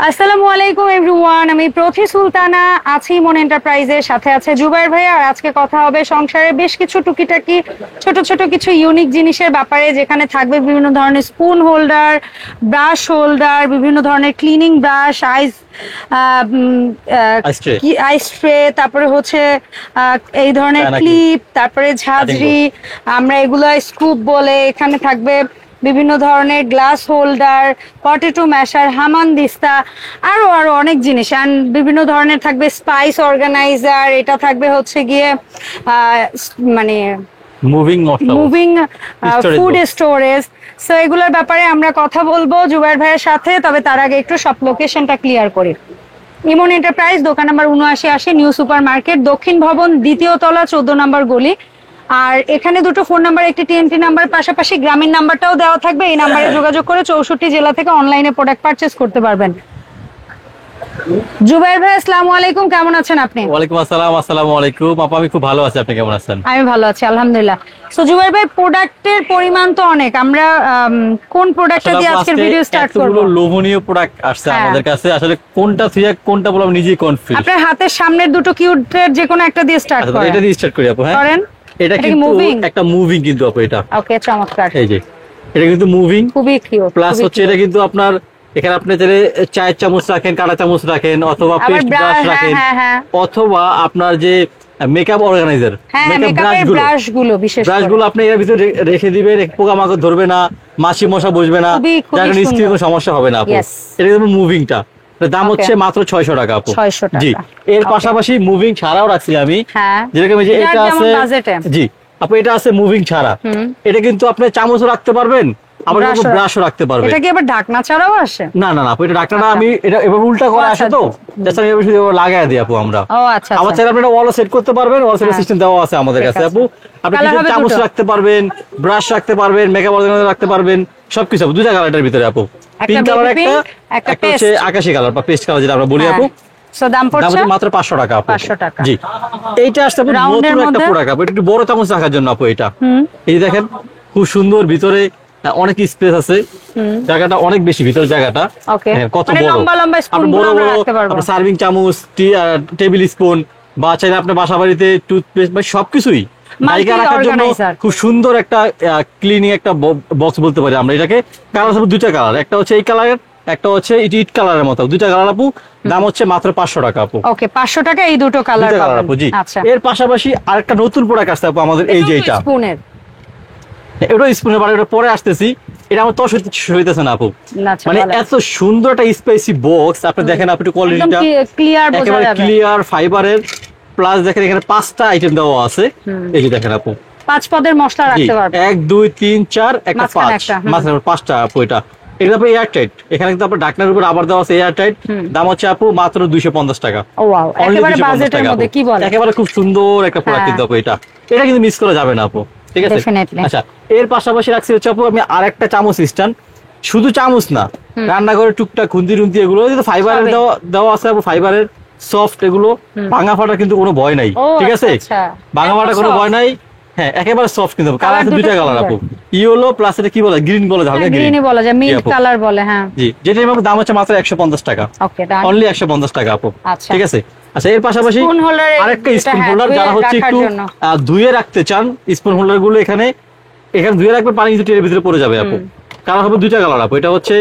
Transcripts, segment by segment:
আসসালামু আলাইকুম এভরিওয়ান, আমি প্রথি সুলতানা আছি মন এন্টারপ্রাইজের সাথে আছে জুবাইর ভাই। আর আজকে কথা হবে সংসারের বেশ কিছু টুকিটাকি ছোট ছোট কিছু ইউনিক জিনিসের ব্যাপারে, যেখানে থাকবে বিভিন্ন ধরনের স্পুন হোল্ডার, ব্রাশ হোল্ডার, বিভিন্ন ধরনের ক্লিনিং ব্রাশ, আইস ট্রে, তারপরে হচ্ছে এই ধরনের ক্লিপ, তারপরে ঝাঁঝরি, আমরা এগুলো স্কুপ বলে। এখানে থাকবে বিভিন্ন ধরনের গ্লাস হোল্ডার, পটেটো ম্যাশার, হামানদিস্তা, আরো আরো অনেক জিনিস। এন্ড বিভিন্ন ধরনের থাকবে স্পাইস অর্গানাইজার, এটা থাকবে হচ্ছে গিয়ে মানে মুভিং ফুড স্টোরেজ। সো এগুলোর ব্যাপারে আমরা কথা বলবো জুবাইর ভাইয়ের সাথে। তবে তার আগে একটু সব লোকেশনটা ক্লিয়ার করি। ইমন এন্টারপ্রাইজ, দোকান নাম্বার 7980, নিউ সুপার মার্কেট, দক্ষিণ ভবন, দ্বিতীয় তলা, 14 নম্বর গলি। আর এখানে দুটো ফোন নাম্বার, একটি টিএনটি নাম্বার, পাশাপাশি গ্রামীণ নাম্বারটাও দেওয়া থাকবে। এই নাম্বারে যোগাযোগ করে 64 জেলা থেকে অনলাইনে প্রোডাক্ট পারচেজ করতে পারবেন। জুবাইর ভাই, আসসালামু আলাইকুম, কেমন আছেন আপনি? ওয়ালাইকুম আসসালাম। আসসালামু আলাইকুম আপা, আমি খুব ভালো আছি, আপনি কেমন আছেন? আমি ভালো আছি আলহামদুলিল্লাহ। সো জুবাইর ভাই, প্রোডাক্টের পরিমাণ তো অনেক, আমরা কোন প্রোডাক্টটা দিয়ে আজকের ভিডিও স্টার্ট করব? এতগুলো লোভনীয় প্রোডাক্ট আসছে আমাদের কাছে, আসলে কোনটা থেকে কোনটা বলবো আমি নিজেই কনফিউজ। আপনার হাতের সামনের দুটো কিউটের যে কোনো একটা দিয়ে স্টার্ট করেন। এটা দিয়ে স্টার্ট করি আপু। হ্যাঁ করেন। এটা কিন্তু একটা মুভিং কিন্তু আপু, এটা ওকে, চমৎকার। এই যে এটা কিন্তু মুভিং, খুবই কিউট। প্লাস হচ্ছে এটা কিন্তু আপনার এখানে আপনি চাইলে চায়ের চামচ রাখেন, কাঁটা চামচ রাখেন, অথবা পেস্ট ব্রাশ রাখেন, অথবা আপনার যে মেকআপ অর্গানাইজার, মেকআপ ব্রাশগুলো, বিশেষ ব্রাশগুলো আপনি এর ভিতরে রেখে দিবেন, পোকামাকড় ধরবে না, মাছি মশা বসবে না, যার কারণে স্কিনে কোনো সমস্যা হবে না আপু। এটা কিন্তু মুভিংটা দাম হচ্ছে মাত্র 600 টাকা আপু। জি, এর পাশাপাশি মুভিং ছাড়াও রাখছি আমি, যেরকম যে এটা আছে। জি আপু, এটা আছে মুভিং ছাড়া। এটা কিন্তু আপনি চামচও রাখতে পারবেন, আবার ব্রাশও রাখতে পারবেন। এটা কি আবার ঢাকনা ছাড়াও আসে? না না না আপু, এটা ঢাকনা আমি এটা এবার উল্টা করে আসে, তো জাস্ট আমি এবার শুধু লাগায় দিই আপু আমরা। ও আচ্ছা, আমার চাইলে আপনি ওয়ালও সেট করতে পারবেন, ওয়াল সেট সিস্টেম দেওয়া আছে আমাদের কাছে আপু। আপনি কিন্তু চামচ রাখতে পারবেন, ব্রাশ রাখতে পারবেন, মেকআপ অর্গানাইজার রাখতে পারবেন, সবকিছু আপু। দুইটা কালারের ভিতরে আপু, পিঙ্ক কালার একটা হচ্ছে আকাশী কালার বা পেস্ট কালার যেটা আমরা বলি আপু। সো দাম পড়ছে মাত্র 500 টাকা আপু। 500 টাকা। জি, এইটা আসছে আপু নতুন একটা প্রোডাক্ট আপু, এটা একটু বড় চামচ রাখার জন্য আপু। এটা এই দেখেন খুব সুন্দর, ভিতরে অনেক স্পেস আছে, জায়গাটা অনেক বেশি, ভিতরে জায়গাটা কত বড়। আপনি বড় বড় সার্ভিং চামচ, টেবিল স্পুন, বা চাইলে আপনার বাসা বাড়িতে টুথপেস্ট বা সবকিছুই জায়গা রাখার জন্য খুব সুন্দর একটা ক্লিনিং একটা বক্স বলতে পারি আমরা এটাকে। কালার হবে দুইটা কালার, একটা হচ্ছে এই কালারের, একটা হচ্ছে ইট কালারের মতো, দুইটা কালার আপু। দাম হচ্ছে মাত্র 500 টাকা আপু। ওকে, 500 টাকা এই দুটো কালার আপু। জি, এর পাশাপাশি আরেকটা নতুন প্রোডাক্ট আসছে আপু আমাদের, এই যে এটা স্পুনের, এটা স্পুনের বারে পরে আসতেছি। এটা আমার তো হইতেছে না আপু, মানে এত সুন্দর একটা স্পাইসি বক্স। আপনি দেখেন, আপনি একটু কোয়ালিটিটা একেবারে ক্লিয়ার ফাইবারের, প্লাস দেখেন এখানে 5টা আইটেম দেওয়া আছে। এই যে দেখেন আপু, 5 পদের মশলা রাখতে পারবেন, 1 2 3 4 একটা 5 মাত্র 5টা আপু। এটা আপনি এয়ার টাইট, এখানে কিন্তু আপনার ঢাকনার উপর আবার দেওয়া আছে এয়ার টাইট। দাম হচ্ছে আপু মাত্র 250 টাকা। ও ওয়াও, একেবারে বাজেটের মধ্যে, কি বলেন? একেবারে খুব সুন্দর একটা প্রোডাক্ট কিন্তু আপু। এটা কিন্তু মিস করা যাবে না আপু, ঠিক আছে? আচ্ছা, এর পাশাপাশি রাখছি হচ্ছে আপু আমি আরেকটা চামচ স্ট্যান্ড। শুধু চামচ না, রান্নাঘরে টুকটাক খুন্তি টুন্তি এগুলো কিন্তু ফাইবারের দেওয়া আছে আপু, ফাইবারের সফট, এগুলো ভাঙা ফাটার কিন্তু কোনো ভয় নাই, ঠিক আছে? ভাঙা ফাটার কোনো ভয় নাই। হ্যাঁ, একেবারে সফট কিন্তু কালার আছে দুইটা কালার আপু, ইয়েলো প্লাস এটা কি বলে, গ্রিন বলে, হালকা গ্রিনই বলা যায়, মিল্ক কালার বলে। হ্যাঁ জি, যেটা আমার দাম হচ্ছে মাত্র 150 টাকা। ওকে, ডান, অনলি 150 টাকা আপু, ঠিক আছে? আচ্ছা, এর পাশাপাশি আরেকটা স্পুন হোল্ডার, যারা হচ্ছে একটু ধুয়ে রাখতে চান, স্পুন হোল্ডার গুলো এখানে ধুয়ে রাখবেন, পানি কিন্তু এর ভিতরে পড়ে যাবে আপু। কালার হবে দুইটা কালার আপু, এটা হচ্ছে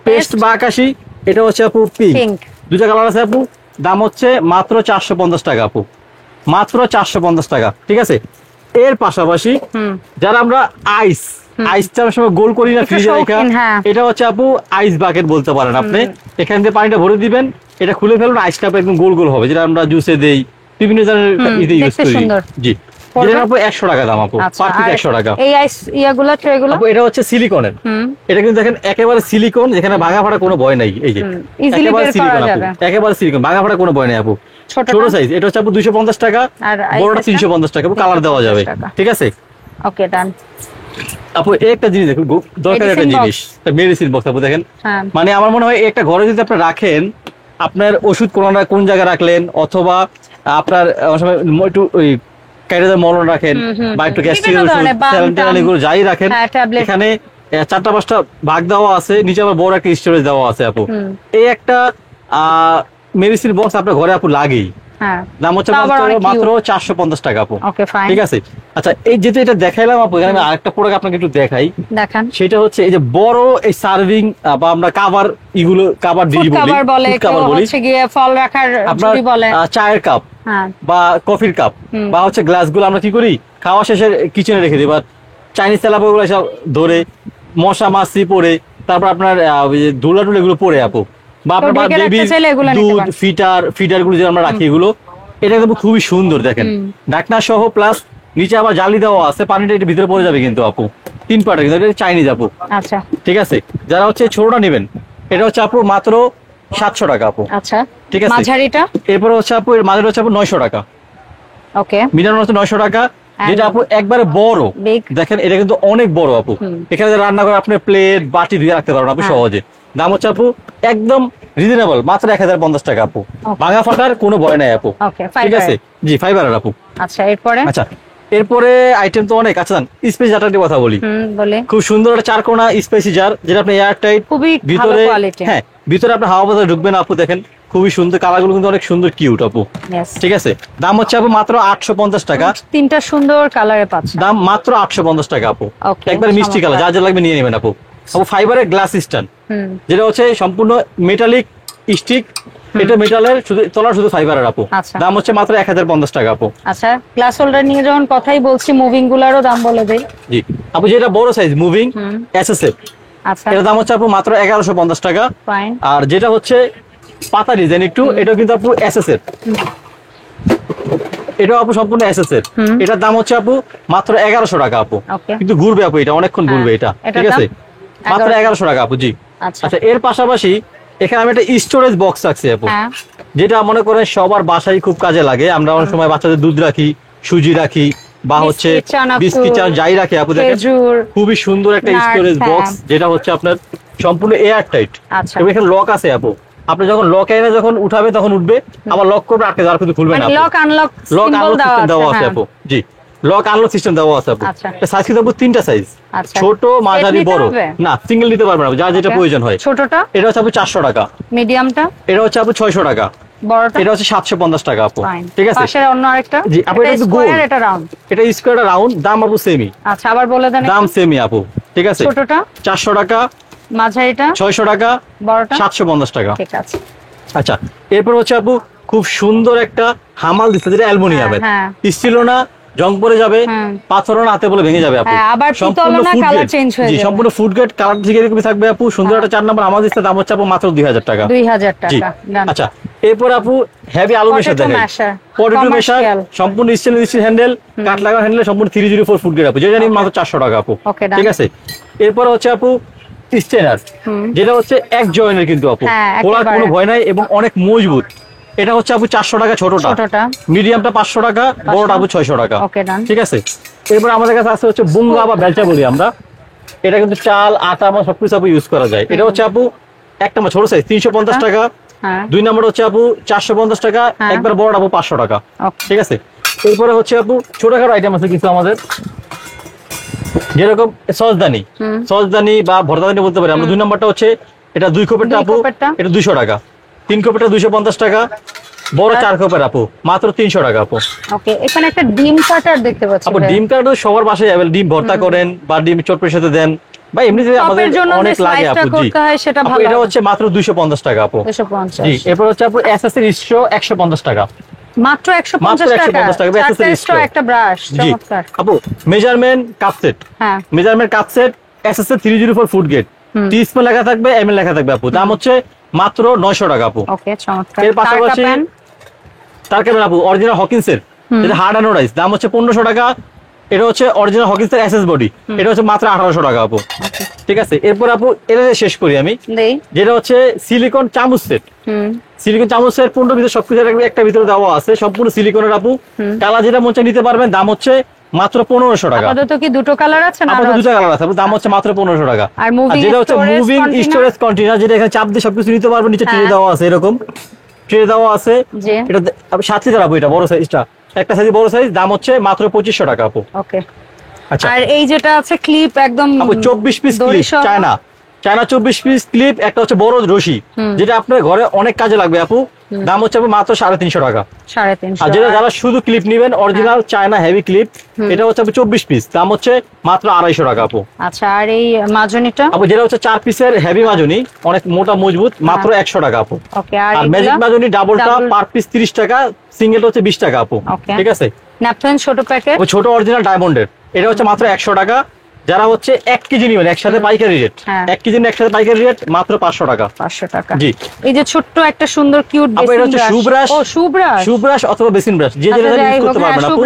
পেস্ট বা আকাশী, এটা হচ্ছে আপু পিঙ্ক, দুইটা কালার আছে আপু। দাম হচ্ছে মাত্র 450 টাকা আপু, মাত্র 450 টাকা, ঠিক আছে? এর পাশাপাশি যারা আমরা আইসটা সময় গোল করি না ফ্রিজে রাখা, এটা হচ্ছে আপু আইস বাকেট বলতে পারেন আপনি। এখান থেকে পানিটা ভরে দিবেন, এটা খুলে ফেলুন, আইসটা একদম গোল গোল হবে, যেটা আমরা জুসে দেই, বিভিন্ন ধরনের ইতে ইউজ করি। জি, যেটা আপু 100 টাকা দাম আপু, পার 100 টাকা। এই আইস ইয়াগুলো ট্রেগুলো আপু, এটা হচ্ছে সিলিকনের। এটা কিন্তু দেখেন একেবারে সিলিকন, যেখানে ভাঙা ফাটা কোনো ভয় নাই। এই যে একেবারে সিলিকন আপু, একেবারে সিলিকন, ভাঙা ফাটা কোনো ভয় নাই আপু। ছোট সাইজ, এটা হচ্ছে আপু 250 টাকা, বড়টা 350 টাকা, কালার দেওয়া যাবে, ঠিক আছে? ওকে, ডান আপু। একটা জিনিস দেখুন, দরকার একটা জিনিস, মেডিসিন বক্স আপু। দেখেন, মানে আমার মনে হয় একটা ঘরে যদি আপনি রাখেন, আপনার ওষুধ কোন জায়গায় রাখলেন, অথবা আপনার একটু ওই কাইরাদের মলম রাখেন, বা একটু গ্যাস্ট্রিক ওষুধ এগুলো যাই রাখেন, এখানে 4টা 5টা ভাগ দেওয়া আছে, নিচে আবার বড় একটা স্টোরেজ দেওয়া আছে আপু। এই একটা মেডিসিন বক্স আপনার ঘরে আপু লাগেই। দাম হচ্ছে মাত্র 450 টাকা আপু। ঠিক আছে। আচ্ছা এই যেটা এটা দেখাইলাম আপু, এখানে আমি আরেকটা প্রোডাক্ট আপনাকে একটু দেখাই। দেখান। সেটা হচ্ছে এই যে বড় এই সার্ভিং বা আমরা কভার এগুলো কভার ডিশ বলি, কভার বলি, হচ্ছে গিয়ে ফল রাখার ঝুড়ি বলে, চায়ের কাপ বা কফির কাপ বা হচ্ছে গ্লাসগুলো আমরা কি করি খাওয়া শেষে কিচেনে রেখে দিই, বা চাইনিজ তেলাপোকাগুলো সব ধরে মশা মাছি পড়ে তারপর আপনার ধুলা টুলা এগুলো পড়ে আপু, বা আপনার বেবির দুধ ফিটার গুলো যে আমরা রাখি এগুলো, এটা কিন্তু খুবই সুন্দর দেখেন, ঢাকনা সহ প্লাস নিচে আবার জালি দেওয়া আছে, পানিটা এটা ভিতরে পড়ে যাবে কিন্তু আপু, 3 পার্ট কিন্তু এটা চাইনিজ আপু। আচ্ছা ঠিক আছে। যারা হচ্ছে ছোটটা নেবেন এটা হচ্ছে আপু মাত্র 700 টাকা আপু। আচ্ছা ঠিক আছে। মাঝারিটা এরপর হচ্ছে আপু এর মাঝারি হচ্ছে আপু 900 টাকা। ওকে। মিডিয়াম হচ্ছে 900 টাকা। যেটা আপু একবারে বড় দেখেন, এটা কিন্তু অনেক বড় আপু, এখানে রান্না করে আপনি প্লেট বাটি ধুয়ে রাখতে পারবেন আপু সহজে। দাম হচ্ছে আপু একদম রিজনেবল, মাত্র 1050 টাকা আপু, ভাঙা ফাটার কোনো ভয় নাই আপু। ঠিক আছে জি, ফাইবারের আপু। আচ্ছা এরপরে এরপরে আইটেম তো অনেক। আচ্ছা স্পেস জারটার কথা বলি। খুব সুন্দর একটা 4 কোণা স্পেসি জার, যেটা আপনি এয়ার টাইট, ভিতরে হ্যাঁ ভিতরে আপনি হাওয়া বাতাস ঢুকবে না আপু, দেখেন খুবই সুন্দর, কালারগুলো কিন্তু অনেক সুন্দর কিউট আপু। ঠিক আছে। দাম হচ্ছে আপু মাত্র 850 টাকা। তিনটা সুন্দর কালারে পাচ্ছেন, দাম মাত্র 850 টাকা আপু। একবার মিষ্টি কালার, যা যা লাগবে নিয়ে নেবেন আপু। আপু ফাইবারের গ্লাস স্ট্যান্ড, যেটা হচ্ছে সম্পূর্ণ মেটালিক স্টিক, এটা মেটালের, শুধু তলার শুধু ফাইবারের আপু। দাম হচ্ছে মাত্র 1050 টাকা আপু। আচ্ছা গ্লাস হোল্ডার নিয়ে যখন কথাই বলছি, মুভিং গুলারও দাম বলে দেই। জি আপু, যেটা বড় সাইজ মুভিং এসএসএফ, আচ্ছা এর দাম হচ্ছে আপু মাত্র 1150 টাকা। আর যেটা হচ্ছে পাতা ডিজাইন একটু, এটা কিন্তু আপু এসএসএফ, এটা আপু সম্পূর্ণ এসএসএফ, এটার দাম হচ্ছে আপু মাত্র 1100 টাকা আপু। কিন্তু ঘুরবে আপু, এটা অনেকক্ষণ ঘুরবে এটা। ঠিক আছে, মাত্র 1100 টাকা আপু। জি আচ্ছা। এর পাশাপাশি এখানে আমি একটা স্টোরেজ বক্স রাখছি আপু, যেটা মনে করেন সবার বাসায় খুব কাজে লাগে। আমরা অনেক সময় বাচ্চাদের দুধ রাখি, সুজি রাখি, বা হচ্ছে বিস্কিট চা যাই রাখি আপু, দেখেন খুবই সুন্দর একটা স্টোরেজ বক্স, যেটা হচ্ছে আপনার সম্পূর্ণ এয়ার টাইট। এবং এখানে লক আছে আপু, আপনি যখন লক এনে যখন উঠাবে তখন উঠবে, আবার লক করবে আটকে যাওয়ার কিন্তু খুলবে না। লক আনলক সিস্টেম দেওয়া আছে আপু। জি লক আনলক সিস্টেম দেওয়া আছে আপু। সাইজ কিন্তু আপু 3টা সাইজ, ছোট মাঝারি বড়, না সিঙ্গেল নিতে পারবেন আপনি, যার যেটা প্রয়োজন হয়। ছোটটা এটা হচ্ছে আপু 400 টাকা, মিডিয়ামটা এটা হচ্ছে আপু 600 টাকা, বড়টা এটা হচ্ছে 750 টাকা আপু। ঠিক আছে। পাশে অন্য আরেকটা, জি আপু এটা কিন্তু গোল, এটা রাউন্ড, এটা স্কয়ারটা রাউন্ড, দাম আপু সেমই। আচ্ছা আবার বলে দেন, দাম সেমই আপু। ঠিক আছে। ছোটটা 400 টাকা, মাঝারিটা 600 টাকা, বড়টা 750 টাকা। ঠিক আছে। আচ্ছা এরপর হচ্ছে আপু খুব সুন্দর একটা হামাল দিচ্ছে, যেটা অ্যালুমিনিয়ামের, স্টিলও না, জং পড়ে যাবে, পাথরও না, হাতে বলে ভেঙে যাবে আপু। আবার পিতলও না, কালার চেঞ্জ হয়ে যাবে। জি সম্পূর্ণ ফুড গ্রেড, কালার থেকে এরকম থাকবে আপু। সুন্দর একটা 4 নম্বর আমাদের দাম হচ্ছে আপু মাত্র 2000 টাকা। 2000 টাকা। আচ্ছা এরপর আপু হেভি আলু মেশার দেখেন, পটেটো মেশার, সম্পূর্ণ স্টেনলেস স্টিল হ্যান্ডেল, কাট লাগা হ্যান্ডেল, সম্পূর্ণ 304 ফুড গ্রেড আপু, যেটা নিয়ে মাত্র 400 টাকা আপু। ঠিক আছে। এরপর হচ্ছে আপু স্টেনার, যেটা হচ্ছে এক জয়েন্টের কিন্তু আপু, খোলার কোনো ভয় নাই এবং অনেক মজবুত। এটা হচ্ছে আপু 400 টাকা ছোটটা, মিডিয়ামটা 500 টাকা, বড়টা আপু 600 টাকা। ঠিক আছে। এরপর আমাদের কাছে আছে হচ্ছে বুঙ্গা বা বেলচা বলি আমরা, এটা কিন্তু চাল আটা বা সবকিছু আপু ইউজ করা যায়। এটা হচ্ছে আপু এক নম্বর ছোট সাইজ 350 টাকা, 2 নম্বর হচ্ছে আপু 450 টাকা, একবার বড় আপু 500 টাকা। ঠিক আছে। এরপরে হচ্ছে আপু ছোটখাটো আইটেম আছে কিছু আমাদের, যেরকম সসদানি বা ভর্তাদানি বলতে পারি আমরা। 2 নম্বরটা হচ্ছে এটা 2 কোপেরটা আপু, এটা 200 টাকা, 3 কোপেরটা 250 টাকা, বড় 4 কোপের আপু মাত্র 300 টাকা আপু। ওকে। এখানে একটা ডিম কাটার দেখতে পাচ্ছি আপু, ডিম কাটার সবার বাসায় अवेलेबल, ডিম ভর্তা করেন বা ডিম চটপটির সাথে দেন, বা এমনিতে আমাদের অনেক লাগে আপু। জি সেটা ভালো, এটা হচ্ছে মাত্র 250 টাকা আপু। 250। জি এরপর হচ্ছে আপু এসএসএর স্ট্র 150 টাকা, মাত্র 150 টাকা। একটা ব্রাশ, চমৎকার আপু। Measurement cup set, measurement cup set এসএসএর 304 ফুড গ্রেড, টিস্পুন লেখা থাকবে, এমএল লেখা থাকবে আপু, দাম হচ্ছে মাত্র 900 টাকা আপু। ওকে চমৎকার। এর পাশাপাশি তারকাপেন আপু অরিজিনাল হকিন্সের, যেটা হার্ড অ্যানোডাইজ, দাম হচ্ছে 1500 টাকা। এটা হচ্ছে অরিজিনাল হকিন্সের এসএস বডি, এটা হচ্ছে মাত্র 1800 টাকা আপু। ঠিক আছে। এরপর আপু এটা শেষ করি আমি, যেটা হচ্ছে সিলিকন চামচ সেট। সিলিকন চামচ সেট 15 ভিতরে সবকিছু একটা ভিতরে দেওয়া আছে, সম্পূর্ণ সিলিকনের আপু, কালার যেটা মন চায় নিতে পারবেন, দাম হচ্ছে মাত্র 1500 টাকা। আপাতত কি দুটো কালার আছে না? আপাতত দুটো কালার আছে, দাম হচ্ছে মাত্র 1500 টাকা। আর যেটা হচ্ছে মুভিং স্টোরেজ কন্টেইনার, যেটা এখানে চাপ দিয়ে সবকিছু নিতে পারবেন, নিচে ট্রে দেওয়া আছে, এরকম ট্রে দেওয়া আছে। এটা 7 লিটার আপু, এটা বড় সাইজটা, একটা সাইজ বড় সাইজ, দাম হচ্ছে মাত্র 2500 টাকা আপু। ওকে। আচ্ছা আর এই যেটা আছে ক্লিপ একদম আপু 24 piece clip China, China 24 piece clip, একটা হচ্ছে বড় রশি, যেটা আপনার ঘরে অনেক কাজে লাগবে আপু। দাম হচ্ছে মাত্র 350 টাকা। 350। আর যেটা যারা শুধু ক্লিপ নেবেন অরিজিনাল চায়না হেভি ক্লিপ, এটা হচ্ছে 24 পিস, দাম হচ্ছে মাত্র 250 টাকা আপু। আচ্ছা, আর এই মাজনিটা আপু যেটা হচ্ছে 4 পিসের হেভি মাজনি, অনেক মোটা মজবুত, মাত্র 100 টাকা আপু। ওকে। আর ম্যাজিক মাজনি ডাবলটা পার পিস 30 টাকা, সিঙ্গেলটা হচ্ছে 20 টাকা আপু। ঠিক আছে। ন্যাপথিন ছোট প্যাকেট, ছোট অরিজিনাল ডায়মন্ডের, এটা হচ্ছে মাত্র 100 টাকা। যারা হচ্ছে 1 কেজি নেবেন একসাথে পাইকারি রেট, 1 কেজি নেবেন একসাথে পাইকারি রেট মাত্র 500 টাকা। 500 টাকা। জি। এই যে ছোট্ট একটা সুন্দর কিউট বেসিন ব্রাশ, এটা হচ্ছে শু ব্রাশ অথবা বেসিন ব্রাশ, যে যেটা ইউজ করতে পারবেন আপু।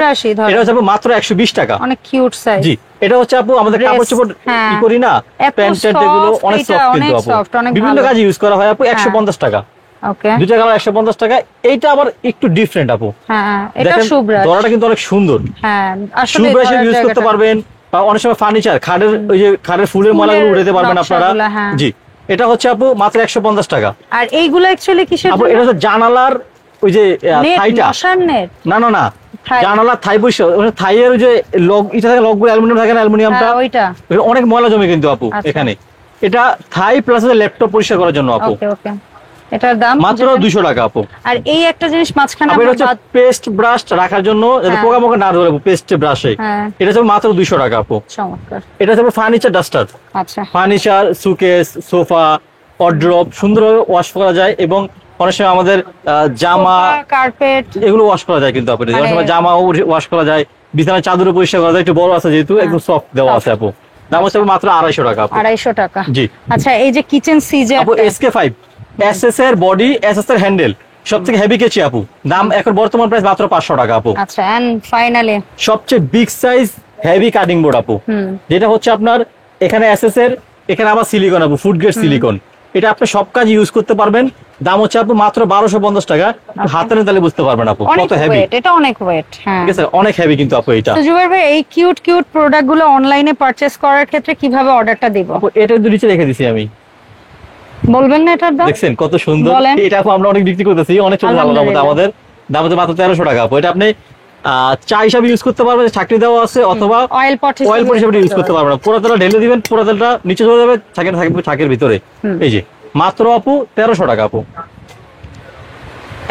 এটা হচ্ছে মাত্র 120 টাকা। অনেক কিউট সাইজ। জি। এটা হচ্ছে আপু আমাদের কাপড় চোপড় কি করি না, প্যান্ট ট্যান্ট এগুলো অনেক সফট কিন্তু আপু, বিভিন্ন কাজে ইউজ করা হয় আপু। 150 টাকা। ওকে। দুইটা কালার 150 টাকা। এইটা আবার একটু ডিফারেন্ট আপু। হ্যাঁ, এটা শু ব্রাশ। দড়াটা কিন্তু অনেক সুন্দর। হ্যাঁ, আসলে শু ব্রাশ ইউজ করতে পারবেন, বা অনেক সময় ফার্নিচার খাটের ওই যে খাটের ফুলের মালাগুলো উঠাতে পারবেন আপনারা। জি। এটা হচ্ছে আপু মাত্র 150 টাকা। আর এইগুলো অ্যাকচুয়ালি কিসের? আপু এটা হচ্ছে জানালার ওই যে থাইটা, না না না, জানালার থাই বসে, ওই থাইয়ের ওই যে লগ, এটা থাকে লগগুলো অ্যালুমিনিয়াম থাকে না, অ্যালুমিনিয়ামটা ওইটা অনেক ময়লা জমে কিন্তু আপু এখানে। এটা থাই প্লাস ল্যাপটপ পরিষ্কার করার জন্য আপু। ওকে ওকে। এটার দাম মাত্র 200 টাকা আপু। আর এই একটা জিনিস মাঝখানে আপু, এটা হচ্ছে পেস্ট ব্রাশ রাখার জন্য, যাতে পোকা মোকা না ধরে পেস্ট ব্রাশে, এটা হচ্ছে মাত্র 200 টাকা আপু। চমৎকার। এটা হচ্ছে ফার্নিচার ডাস্টার। আচ্ছা। ফার্নিচার, সুকেস, সোফা, ওয়ার্ড্রপ সুন্দরভাবে ওয়াশ করা যায়, এবং অনেক সময় আমাদের জামা, কার্পেট এগুলো ওয়াশ করা যায় কিন্তু আপু। অনেক সময় জামা ওয়াশ করা যায়, বিছানার চাদরও পরিষ্কার করা যায়, একটু বড় আছে যেহেতু, একটু সফট দেওয়া আছে আপু। দাম হচ্ছে মাত্র 250 টাকা আপু। 250 টাকা। জি। আচ্ছা, এই যে কিচেন সিজার আপু SK5 SS এর বডি, SS এর হ্যান্ডেল, সবথেকে হেভি কেচি আপু। দাম এখন বর্তমান প্রাইস মাত্র 500 টাকা আপু। আচ্ছা, এন্ড ফাইনালি সবচেয়ে big size heavy cutting board আপু, যেটা হচ্ছে আপনার এখানে SS এর, এখানে আবার সিলিকন আপু, ফুড গ্রেড সিলিকন। এটা আপনি সব কাজ ইউজ করতে পারবেন। দাম হচ্ছে আপু মাত্র 1250 টাকা। হাতে নিয়ে তাহলে বুঝতে পারবেন আপু কত হেভি। এটা অনেক ওয়েট। হ্যাঁ, ঠিক আছে, অনেক হেভি কিন্তু আপু এটা। তো জুবাইর ভাই, এই কিউট কিউট প্রোডাক্ট গুলো অনলাইনে পারচেজ করার ক্ষেত্রে কিভাবে অর্ডারটা দিব? আপু এটা কিন্তু নিচে রেখে দিছি আমি, বলবেন না এটার দাম? দেখছেন কত সুন্দর। এটা আপু আমরা অনেক বিক্রি করতেছি, অনেক চলে ভালো দাম। আমাদের দাম হচ্ছে মাত্র 1300 টাকা আপু। এটা আপনি চা হিসাবে ইউজ করতে পারবেন, ছাকনি দেওয়া আছে, অথবা অয়েল পট হিসেবে ইউজ করতে পারবেন। পুরো তেলটা ঢেলে দিবেন, পুরো তেলটা নিচে চলে যাবে, থাকবে ছাকের ভিতরে। এই যে মাত্র আপু 1300 টাকা আপু।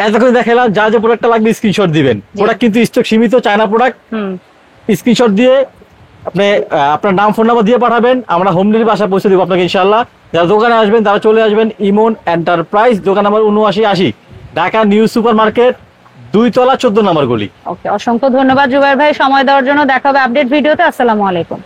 এতক্ষণ দেখালাম, যা যে প্রোডাক্টটা লাগবে স্ক্রিনশট দিবেন। প্রোডাক্ট কিন্তু স্টক সীমিত, চায়না প্রোডাক্ট। স্ক্রিনশট দিয়ে আপনি আপনার নাম, ফোন নাম্বার দিয়ে পাঠাবেন, আমরা হোম ডেলিভারি বাসায় পৌঁছে দিব আপনাকে ইনশাআল্লাহ। যারা দোকানে আসবেন তারা চলে আসবেন ইমন এন্টারপ্রাইজ, দোকান number 7980, Dhaka new super market, 2 তলা 14 নম্বর গলি। ওকে, অসংখ্য ধন্যবাদ জুবাইর ভাই সময় দেওয়ার জন্য। দেখা হবে আপডেট ভিডিওতে। আসসালামু আলাইকুম।